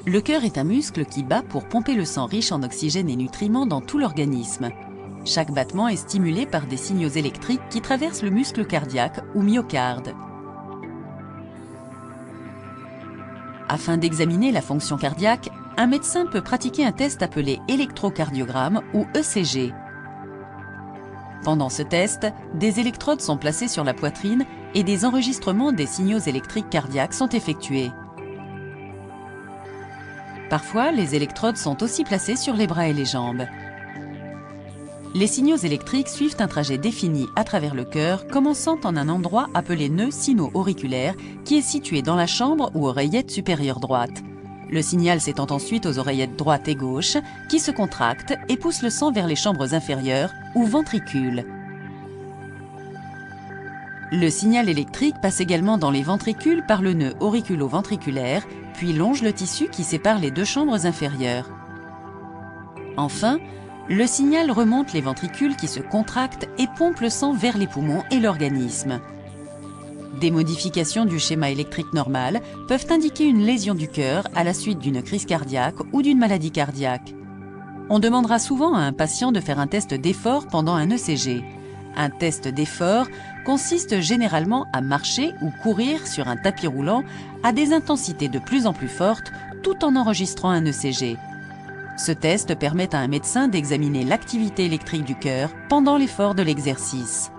Le cœur est un muscle qui bat pour pomper le sang riche en oxygène et nutriments dans tout l'organisme. Chaque battement est stimulé par des signaux électriques qui traversent le muscle cardiaque ou myocarde. Afin d'examiner la fonction cardiaque, un médecin peut pratiquer un test appelé électrocardiogramme ou ECG. Pendant ce test, des électrodes sont placées sur la poitrine et des enregistrements des signaux électriques cardiaques sont effectués. Parfois, les électrodes sont aussi placées sur les bras et les jambes. Les signaux électriques suivent un trajet défini à travers le cœur, commençant en un endroit appelé nœud sino-auriculaire qui est situé dans la chambre ou oreillette supérieure droite. Le signal s'étend ensuite aux oreillettes droite et gauche qui se contractent et poussent le sang vers les chambres inférieures ou ventricules. Le signal électrique passe également dans les ventricules par le nœud auriculo-ventriculaire, puis longe le tissu qui sépare les deux chambres inférieures. Enfin, le signal remonte les ventricules qui se contractent et pompent le sang vers les poumons et l'organisme. Des modifications du schéma électrique normal peuvent indiquer une lésion du cœur à la suite d'une crise cardiaque ou d'une maladie cardiaque. On demandera souvent à un patient de faire un test d'effort pendant un ECG. Un test d'effort consiste généralement à marcher ou courir sur un tapis roulant à des intensités de plus en plus fortes tout en enregistrant un ECG. Ce test permet à un médecin d'examiner l'activité électrique du cœur pendant l'effort de l'exercice.